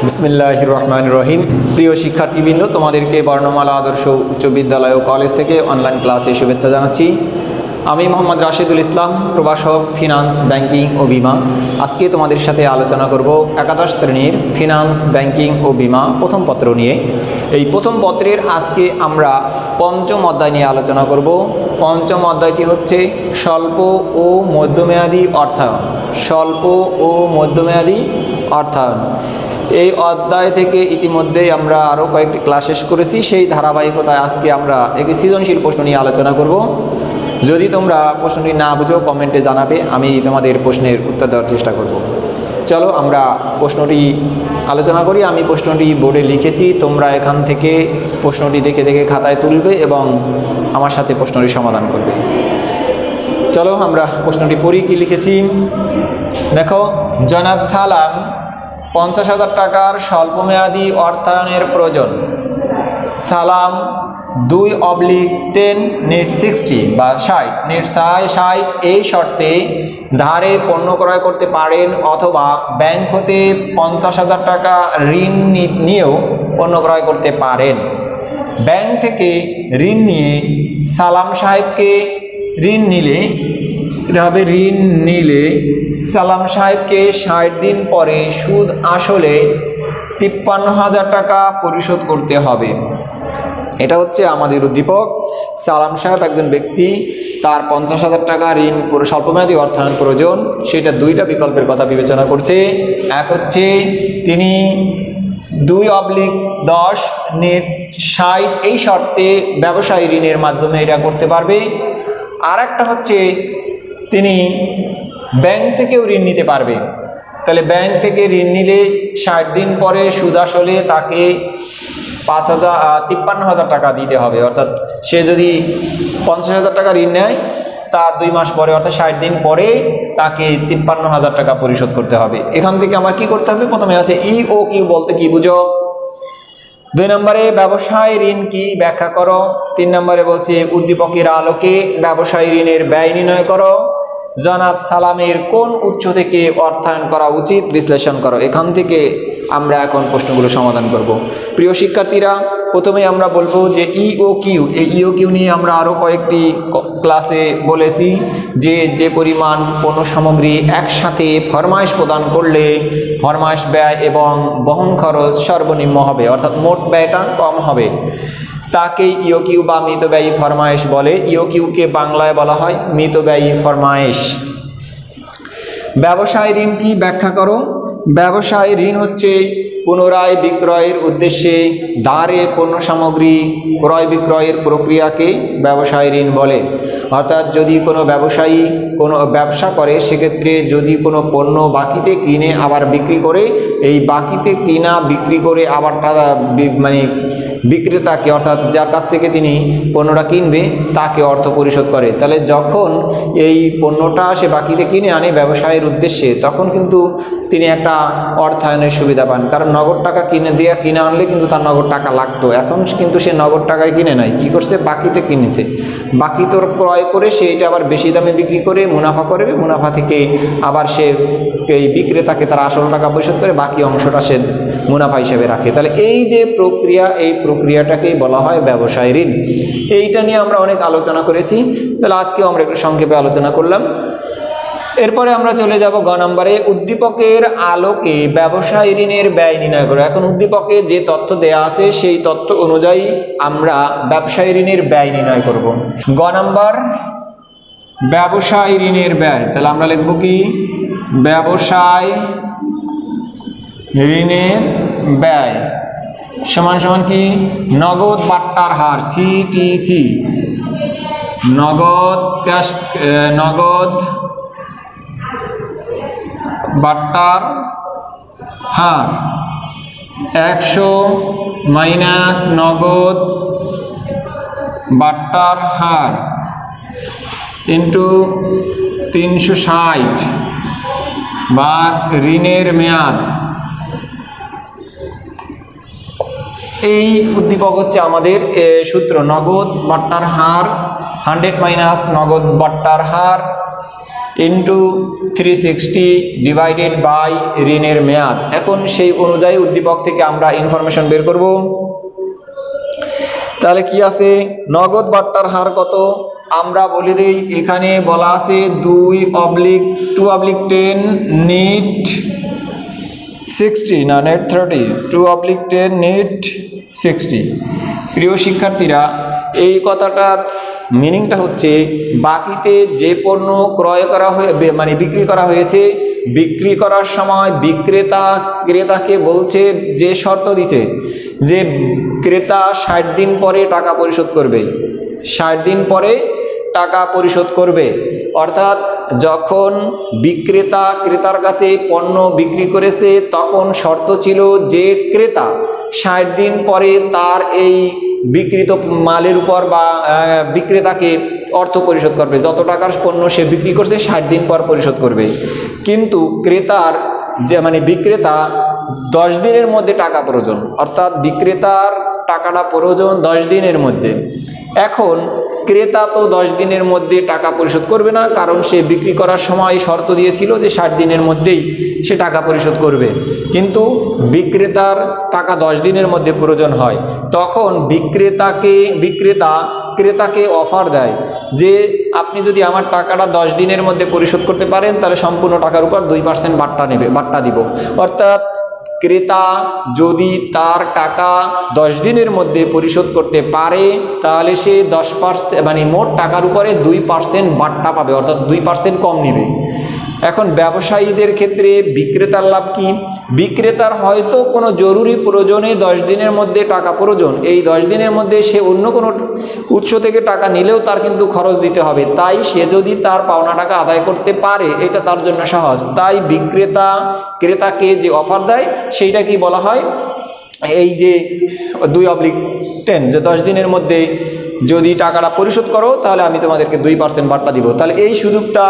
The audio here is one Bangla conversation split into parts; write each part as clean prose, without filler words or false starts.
বিসমিল্লাহির রহমানির রহিম। প্রিয় শিক্ষার্থীবৃন্দ, তোমাদেরকে বর্ণমালা আদর্শ উচ্চ বিদ্যালয় ও কলেজ থেকে অনলাইন ক্লাসে শুভেচ্ছা জানাচ্ছি। আমি মোহাম্মদ রাশেদুল ইসলাম, প্রভাষক, ফিনান্স, ব্যাংকিং ও বিমা। আজকে তোমাদের সাথে আলোচনা করব একাদশ শ্রেণীর ফিনান্স, ব্যাংকিং ও বিমা প্রথম পত্র নিয়ে। এই প্রথম পত্রের আজকে আমরা পঞ্চম অধ্যায় নিয়ে আলোচনা করব। পঞ্চম অধ্যায়টি হচ্ছে স্বল্প ও মধ্যমেয়াদী অর্থায়ন। স্বল্প ও মধ্যমেয়াদী অর্থায়ন এই অধ্যায় থেকে ইতিমধ্যেই আমরা আরও কয়েকটি ক্লাস শেষ করেছি। সেই ধারাবাহিকতায় আজকে আমরা একটি সৃজনশীল প্রশ্ন নিয়ে আলোচনা করব। যদি তোমরা প্রশ্নটি না বুঝো কমেন্টে জানাবে, আমি তোমাদের প্রশ্নের উত্তর দেওয়ার চেষ্টা করব। চলো আমরা প্রশ্নটি আলোচনা করি। আমি প্রশ্নটি বোর্ডে লিখেছি, তোমরা এখান থেকে প্রশ্নটি দেখে দেখে খাতায় তুলবে এবং আমার সাথে প্রশ্নটি সমাধান করবে। চলো আমরা প্রশ্নটি পড়ি। কি লিখেছি দেখো, জনাব সালাম 50,000 টাকার স্বল্পমেয়াদী অর্থায়নের প্রয়োজন। সালাম 2/10 নেট 60 বা 60 নেট 60 এই শর্তে ধারে পণ্য ক্রয় করতে পারেন অথবা ব্যাংক হতে 50,000 টাকা ঋণ নিয়েও পণ্য ক্রয় করতে পারেন। ব্যাংক থেকে ঋণ নিয়ে সালাম সাহেবকে ঋণ নিলে সালাম সাহেবকে 60 দিন পরে সুদ আসলে 53,000 টাকা পরিশোধ করতে হবে। এটা হচ্ছে আমাদের উদ্দীপক। সালাম সাহেব একজন ব্যক্তি, তার 50,000 টাকা ঋণ স্বল্পমেয়াদী অর্থায়ন প্রয়োজন। সেটা দুইটা বিকল্পের কথা বিবেচনা করছে। এক হচ্ছে তিনি 2/10 নেট 60 এই শর্তে ব্যবসায়ী ঋণের মাধ্যমে এটা করতে পারবে। আর একটা হচ্ছে তিনি ব্যাংক থেকেও ঋণ নিতে পারবে। তাহলে ব্যাংক থেকে ঋণ নিলে 60 দিন পরে সুদ আসলে তাকে 53,000 টাকা দিতে হবে। অর্থাৎ সে যদি 50,000 টাকা ঋণ নেয়, তার 2 মাস পরে অর্থাৎ 60 দিন পরে তাকে 53,000 টাকা পরিশোধ করতে হবে। এখান থেকে আমার কি করতে হবে? প্রথমে আছে EOQ বলতে কি বুঝো। 2 নম্বরে ব্যবসায় ঋণ কি ব্যাখ্যা করো। 3 নম্বরে বলছে উদ্দীপকের আলোকে ব্যবসায়ী ঋণের ব্যয় নির্ণয় করো। জনাব সালামের কোন উৎস থেকে অর্থায়ন করা উচিত বিশ্লেষণ করো। এখান থেকে আমরা এখন প্রশ্নগুলো সমাধান করব। প্রিয় শিক্ষার্থীরা, প্রথমে আমরা বলবো যে EOQ। এই EOQ নিয়ে আমরা আরও কয়েকটি ক্লাসে বলেছি যে পরিমাণ পণ্য সামগ্রী একসাথে ফরমায়েশ প্রদান করলে ফরমায়েশ ব্যয় এবং বহন খরচ সর্বনিম্ন হবে, অর্থাৎ মোট ব্যয়টা কম হবে, তাকে EOQ বা মিতব্যয়ী ফরমায়েশ বলে। EOQকে বাংলায় বলা হয় মিতব্যয়ী ফরমায়েশ। ব্যবসায় ঋণ কি ব্যাখ্যা করো। ব্যবসায় ঋণ হচ্ছে পুনরায় বিক্রয়ের উদ্দেশ্যে ধারে পণ্য সামগ্রী ক্রয় বিক্রয়ের প্রক্রিয়াকে ব্যবসায় ঋণ বলে। অর্থাৎ যদি কোনো ব্যবসায়ী কোনো ব্যবসা করে, সেক্ষেত্রে যদি কোনো পণ্য বাকিতে কিনে আবার বিক্রি করে, এই বাকিতে কিনা বিক্রি করে আবার বিক্রেতাকে অর্থাৎ যার কাছ থেকে তিনি পণ্যটা কিনবে তাকে অর্থ পরিশোধ করে। তাহলে যখন এই পণ্যটা সে বাকিতে কিনে আনে ব্যবসায়ের উদ্দেশ্যে, তখন কিন্তু তিনি একটা অর্থায়নের সুবিধা পান। কারণ নগদ টাকা কিনে আনলে কিন্তু তার নগদ টাকা লাগতো। এখন কিন্তু সে নগদ টাকায় কিনে নাই, কি করছে? বাকিতে কিনেছে। বাকি তোর ক্রয় করে সে এটা আবার বেশি দামে বিক্রি করে মুনাফা করবে। মুনাফা থেকে আবার সে এই বিক্রেতাকে তার আসল টাকা পরিশোধ করে বাকি অংশটা সে মুনাফা হিসেবে রাখে। তাহলে এই যে প্রক্রিয়া, এই প্রক্রিয়াটাকেই বলা হয় ব্যবসায় ঋণ। এইটা নিয়ে আমরা অনেক আলোচনা করেছি। তাহলে আজকেও আমরা একটু সংক্ষেপে আলোচনা করলাম। এরপরে আমরা চলে যাব গ নম্বরে, উদ্দীপকের আলোকে ব্যবসায় ঋণের ব্যয় নির্ণয় করো। এখন উদ্দীপকে যে তথ্য দেয়া আছে সেই তথ্য অনুযায়ী আমরা ব্যবসায় ঋণের ব্যয় নির্ণয় করব। গ নম্বর, ব্যবসায় ঋণের ব্যয়। তাহলে আমরা লিখব কি? ব্যবসায় ঋণের ব্যয় সমান সমান কি? নগদ বাট্টার হার CTC, নগদ বাট্টার হার 100 মাইনাস নগদ বাট্টার হার ইন্টু 360 বা ঋণের মেয়াদ। এই উদ্দীপক হচ্ছে আমাদের সূত্র। নগদ বাট্টার হার 100 মাইনাস নগদ বাট্টার হার ইন্টু 360 ডিভাইডেড বাই ঋণের মেয়াদ। এখন সেই অনুযায়ী উদ্দীপক থেকে আমরা ইনফরমেশন বের করব। তাহলে কি আছে, নগদ বাট্টার হার কত আমরা বলে দিই। এখানে বলা আছে 2/2/10 নেট 60 না নেট 30, 2/10 নেট 60। প্রিয় শিক্ষার্থীরা, এই কথাটার মিনিংটা হচ্ছে বাকিতে যে পণ্য ক্রয় করা হয়ে মানে বিক্রি করা হয়েছে, বিক্রি করার সময় বিক্রেতা ক্রেতাকে বলছে, যে শর্ত দিছে যে ক্রেতা 60 দিন পরে টাকা পরিশোধ করবে, 60 দিন পরে টাকা পরিশোধ করবে। অর্থাৎ যখন বিক্রেতা ক্রেতার কাছে পণ্য বিক্রি করেছে তখন শর্ত ছিল যে ক্রেতা 60 দিন পরে তার এই বিক্রিত মালের উপর বা বিক্রেতাকে অর্থ পরিশোধ করবে। যত টাকার পণ্য সে বিক্রি করছে 60 দিন পর পরিশোধ করবে। কিন্তু ক্রেতার যে মানে বিক্রেতা 10 দিনের মধ্যে টাকা প্রয়োজন, অর্থাৎ বিক্রেতার টাকাটা প্রয়োজন 10 দিনের মধ্যে। এখন ক্রেতা তো 10 দিনের মধ্যে টাকা পরিশোধ করবে না, কারণ সে বিক্রি করার সময় শর্ত দিয়েছিল যে 60 দিনের মধ্যেই সে টাকা পরিশোধ করবে। কিন্তু বিক্রেতার টাকা 10 দিনের মধ্যে প্রয়োজন হয়, তখন বিক্রেতা ক্রেতাকে অফার দেয় যে আপনি যদি আমার টাকাটা 10 দিনের মধ্যে পরিশোধ করতে পারেন তাহলে সম্পূর্ণ টাকার উপর 2% বাট্টা দিব। অর্থাৎ ক্রেতা যদি তার টাকা 10 দিনের মধ্যে পরিশোধ করতে পারে তাহলে সে 10% মানে মোট টাকার উপরে 2% বাট্টা পাবে, অর্থাৎ 2% কম নেবে। এখন ব্যবসায়ীদের ক্ষেত্রে বিক্রেতার লাভ কি? বিক্রেতার হয়তো কোনো জরুরি প্রয়োজনে 10 দিনের মধ্যে টাকা প্রয়োজন, এই 10 দিনের মধ্যে সে অন্য কোনো উৎস থেকে টাকা নিলেও তার কিন্তু খরচ দিতে হবে, তাই সে যদি তার পাওনা টাকা আদায় করতে পারে এটা তার জন্য সহজ। তাই বিক্রেতা ক্রেতাকে যে অফার দেয় সেইটা কি বলা হয়, এই যে 2/10, যে 10 দিনের মধ্যে যদি টাকাটা পরিশোধ করো তাহলে আমি তোমাদেরকে 2% বাট্টা দিব। তাহলে এই সুযোগটা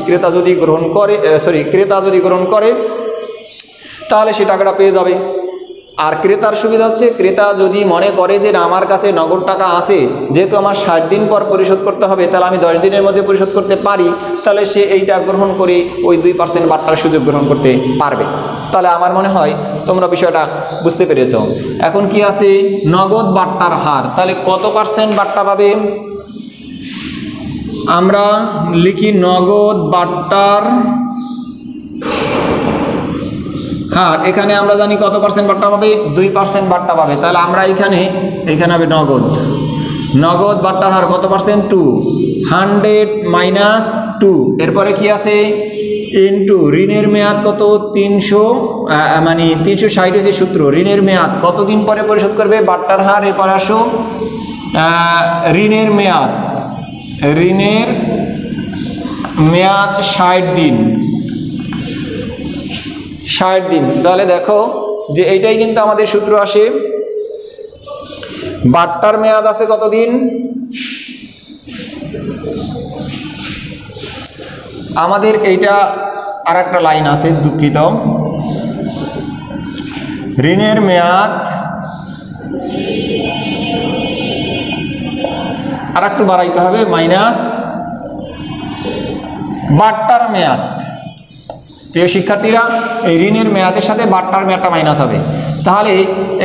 ক্রেতা যদি গ্রহণ করে তাহলে সে টাকাটা পেয়ে যাবে। আর ক্রেতার সুবিধা হচ্ছে, ক্রেতা যদি মনে করে যে না আমার কাছে নগদ টাকা আছে, যেহেতু আমার 60 দিন পর পরিশোধ করতে হবে তাহলে আমি 10 দিনের মধ্যে পরিশোধ করতে পারি, তাহলে সে এইটা গ্রহণ করে ওই 2% বাট্টার সুযোগ গ্রহণ করতে পারবে। তাহলে আমার মনে হয় তোমরা বিষয়টা বুঝতে পেরেছ। এখন কি আছে, নগদ বাট্টার হার। তাহলে কত % বাট্টা পাবে? আমরা লিখি নগদ বাট্টার হার। এখানে আমরা জানি কত % বাট্টা পাবে, 2% বাট্টা পাবে। তাহলে আমরা এখানে হবে নগদ বাট্টার হার কত %? 2, 100 মাইনাস 2, এরপরে কি আছে ইন্টু ঋণের মেয়াদ কত? 300 মানে 360 হচ্ছে সূত্র। ঋণের মেয়াদ কতদিন পরে পরিশোধ করবে? বাট্টার হার। এরপরে আসো ঋণের মেয়াদ 60 দিন। তাহলে দেখো যে এইটাই কিন্তু আমাদের সূত্র আসে। বাট্টার মেয়াদ আছে কতদিন? আমাদের এইটা আর একটা লাইন আছে, দুঃখিত। ঋণের মেয়াদ আর একটু বাড়াইতে হবে, মাইনাস বাট্টার মেয়াদ। প্রিয় শিক্ষার্থীরা, এই ঋণের মেয়াদের সাথে বাট্টার মেয়াদটা মাইনাস হবে। তাহলে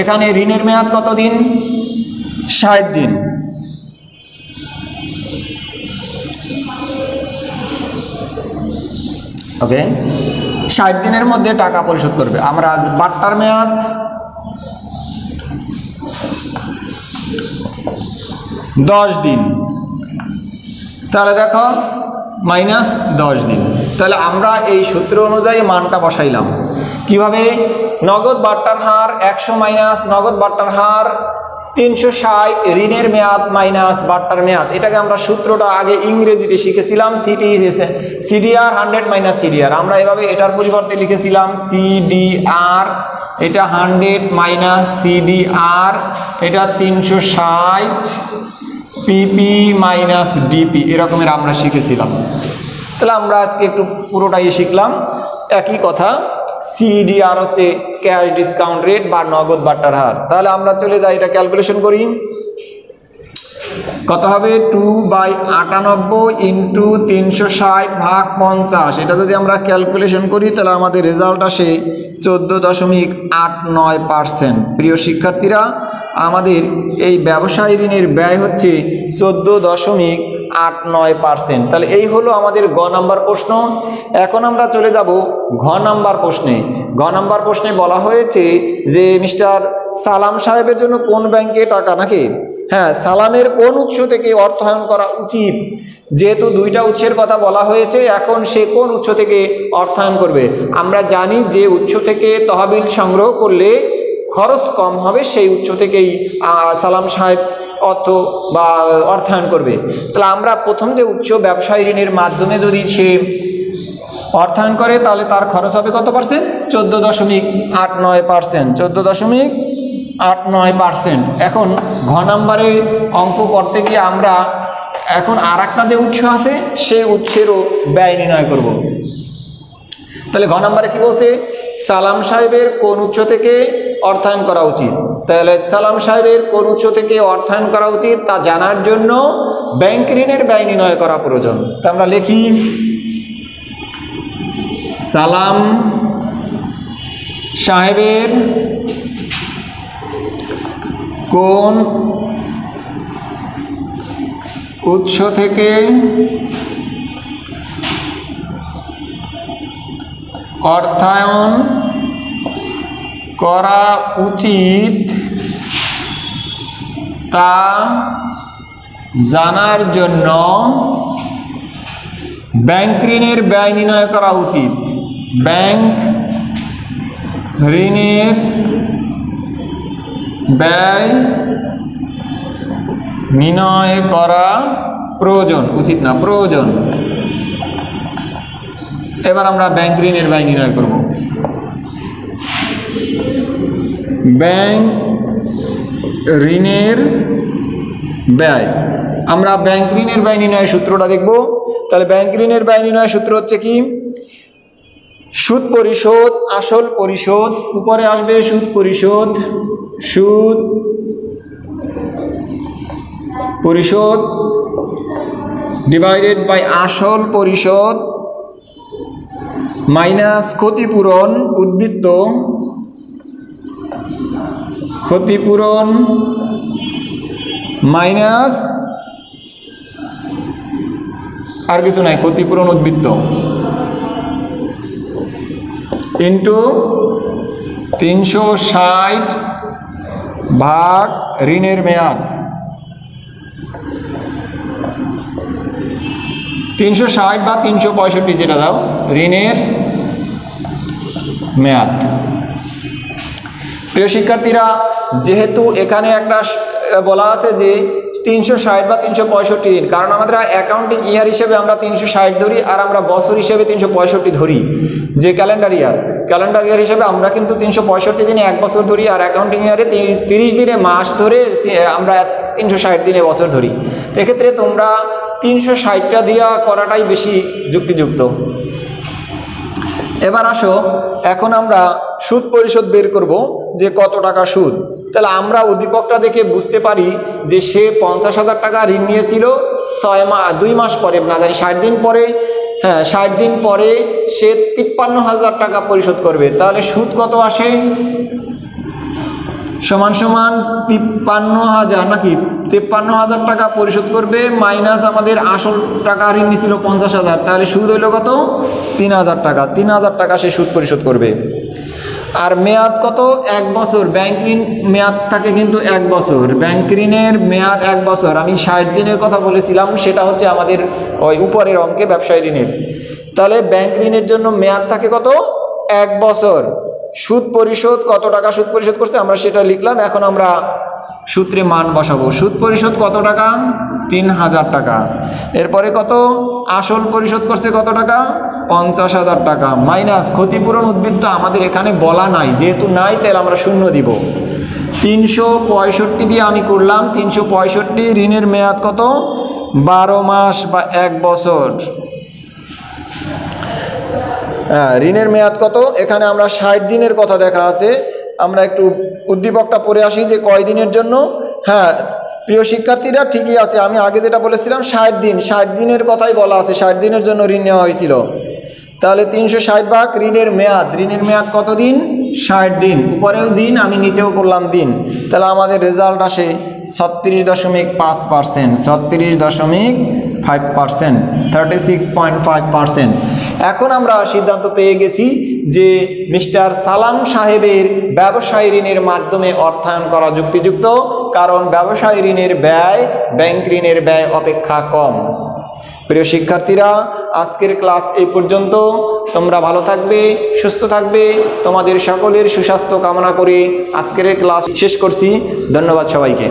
এখানে ঋণের মেয়াদ কতদিন? 60 দিন। ওকে, 60 দিনের মধ্যে টাকা পরিশোধ করবে। আমরা আজ বাট্টার মেয়াদ 10 দিন। তাহলে দেখো মাইনাস 10 দিন। তাহলে আমরা এই সূত্র অনুযায়ী মানটা বসাইলাম। কিভাবে? নগদ বাট্টার হার 100 মাইনাস নগদ বাট্টার হার 360, ঋণের মেয়াদ মাইনাস বাট্টার মেয়াদ। এটাকে আমরা সূত্রটা আগে ইংরেজিতে শিখেছিলাম, সিডিআর 100 মাইনাস সিডিআর। আমরা এভাবে এটার পরিবর্তে লিখেছিলাম সিডিআর, এটা 100 মাইনাস সিডিআর, এটা 360 পিপি মাইনাস ডিপি, এরকমের আমরা শিখেছিলাম। তাহলে আমরা আজকে একটু পুরোটাই শিখলাম একই কথা। সিডিআর হচ্ছে ক্যাশ ডিসকাউন্ট রেট বা নগদ বাট্টার হার। তাহলে আমরা চলে যাই, এটা ক্যালকুলেশন করি। কত হবে 2/98 ইন্টু 360/50। এটা যদি আমরা ক্যালকুলেশন করি তাহলে আমাদের রেজাল্ট আসে 14.89%। প্রিয় শিক্ষার্থীরা, আমাদের এই ব্যবসায় ঋণের ব্যয় হচ্ছে 14.89%। তাহলে এই হলো আমাদের গ নাম্বার প্রশ্ন। এখন আমরা চলে যাব ঘ নাম্বার প্রশ্নে। ঘ নাম্বার প্রশ্নে বলা হয়েছে যে মিস্টার সালাম সাহেবের জন্য কোন ব্যাংকে টাকা, নাকি হ্যাঁ, সালামের কোন উৎস থেকে অর্থায়ন করা উচিত। যেহেতু দুইটা উৎসের কথা বলা হয়েছে, এখন সে কোন উৎস থেকে অর্থায়ন করবে। আমরা জানি যে উৎস থেকে তহবিল সংগ্রহ করলে খরচ কম হবে, সেই উৎস থেকেই সালাম সাহেব অর্থ বা অর্থায়ন করবে। তাহলে আমরা প্রথম যে উৎস ব্যবসায়ী ঋণের মাধ্যমে যদি সে অর্থায়ন করে তাহলে তার খরচ হবে কত পার্সেন্ট? 14.89%। 14.89%। এখন ঘ নাম্বারে অঙ্ক করতে গিয়ে আমরা এখন আর একটা যে উৎস আছে সেই উৎসেরও ব্যয় নির্ণয় করব। তাহলে ঘ নাম্বারে কি বলছে? সালাম সাহেবের কোন উৎস থেকে অর্থায়ন করা উচিত। তাহলে সালাম সাহেবের কোন উৎস থেকে অর্থায়ন করা উচিত তা জানার জন্য ব্যাংক ঋণের ব্যয় নির্ণয় করা প্রয়োজন। তা আমরা লিখি সালাম সাহেবের কোন উৎস থেকে অর্থায়ন করা উচিত তা জানার জন্য ব্যাংক ঋণের ব্যয় নির্ণয় করা উচিত। ব্যাংক ঋণের ব্যয় নির্ণয় করা প্রয়োজন, উচিত না প্রয়োজন। এবার আমরা ব্যাংক ঋণের ব্যয় নির্ণয় করব। ব্যাংক ঋণের ব্যয়, আমরা ব্যাংক ঋণের ব্যয় নির্ণয়ের সূত্রটা দেখব। তাহলে ব্যাংক ঋণের ব্যয় নির্ণয়ের সূত্র হচ্ছে কি? সুদ পরিশোধ আসল পরিশোধ, উপরে আসবে সুদ পরিশোধ, সুদ পরিশোধ ডিভাইডেড বাই আসল পরিশোধ মাইনাস ক্ষতিপূরণ উদ্বৃত্ত, ক্ষতিপূরণ মাইনাস আর কিছু নাই, ক্ষতিপূরণ উদ্বৃত্ত ইন্টু 360 ভাগ ঋণের মেয়াদ। 360 বা 365 যেটা দাও ঋণের মেয়াদ। প্রিয় শিক্ষার্থীরা, যেহেতু এখানে একটা বলা আছে যে 360 বা 365 দিন, কারণ আমাদের অ্যাকাউন্টিং ইয়ার হিসেবে আমরা 360 ধরি আর আমরা বছর হিসেবে 365 ধরি। যে ক্যালেন্ডার ইয়ার হিসেবে আমরা কিন্তু 365 দিনে এক বছর ধরি, আর অ্যাকাউন্টিং ইয়ারে 30 দিনে মাস ধরে আমরা 360 দিনে বছর ধরি। এক্ষেত্রে তোমরা 360টা দিয়া করাটাই বেশি যুক্তিযুক্ত। এবার আসো, এখন আমরা সুদ পরিশোধ বের করব যে কত টাকা সুদ। তাহলে আমরা উদ্দীপকটা দেখে বুঝতে পারি যে সে 50,000 টাকা ঋণ নিয়েছিল 2 মাস পরে, না জানি 60 দিন পরে, হ্যাঁ 60 দিন পরে সে 53,000 টাকা পরিশোধ করবে। তাহলে সুদ কত আসে? সমান সমান 53,000, নাকি 53,000 টাকা পরিশোধ করবে মাইনাস আমাদের আসল টাকা ঋণ নিয়েছিল 50,000। তাহলে সুদ হইল কত? 3,000 টাকা। 3,000 টাকা সে সুদ পরিশোধ করবে। আর মেয়াদ কত? 1 বছর। ব্যাংক ঋণ মেয়াদ থাকে কিন্তু 1 বছর। ব্যাংক ঋণের মেয়াদ 1 বছর। আমি 60 দিনের কথা বলেছিলাম, সেটা হচ্ছে আমাদের ওই উপরের অঙ্কে ব্যবসায়ী ঋণের। তাহলে ব্যাংক ঋণের জন্য মেয়াদ থাকে কত? 1 বছর। সুদ পরিশোধ কত টাকা সুদ পরিশোধ করছে আমরা সেটা লিখলাম। এখন আমরা সূত্রে মান বসাবো। সুদ পরিশোধ কত টাকা? 3,000 টাকা। এরপরে কত? আসল পরিশোধ করছে কত টাকা? 50,000 টাকা মাইনাস ক্ষতিপূরণ উদ্বৃত্ত আমাদের এখানে বলা নাই, যেহেতু নাই তাহলে আমরা শূন্য দিব। 365 দিয়ে আমি করলাম 365। ঋণের মেয়াদ কত? 12 মাস বা 1 বছর। হ্যাঁ, ঋণের মেয়াদ কত? এখানে আমরা 60 দিনের কথা দেখা আছে। আমরা একটু উদ্দীপকটা পড়ে আসি যে কয় দিনের জন্য। হ্যাঁ, প্রিয় শিক্ষার্থীরা, ঠিকই আছে, আমি আগে যেটা বলেছিলাম 60 দিনের কথাই বলা আছে, 60 দিনের জন্য ঋণ নেওয়া হয়েছিল। তাহলে 360 ভাগ ঋণের মেয়াদ কত দিন? 60 দিন। উপরেও দিন, আমি নিচেও করলাম দিন। তাহলে আমাদের রেজাল্ট আসে 36.5%, 36.5%, 36.5%। এখন আমরা সিদ্ধান্ত পেয়ে গেছি যে মিস্টার সালাম সাহেবের ব্যবসায়ী ঋণের মাধ্যমে অর্থায়ন করা যুক্তিযুক্ত, কারণ ব্যবসায়ী ঋণের ব্যয় ব্যাংক ঋণের ব্যয় অপেক্ষা কম। প্রিয় শিক্ষার্থীরা, আজকের ক্লাস এই পর্যন্ত। তোমরা ভালো থাকবে, সুস্থ থাকবে, তোমাদের সকলের সুস্বাস্থ্য কামনা করে আজকের ক্লাস শেষ করছি। ধন্যবাদ সবাইকে।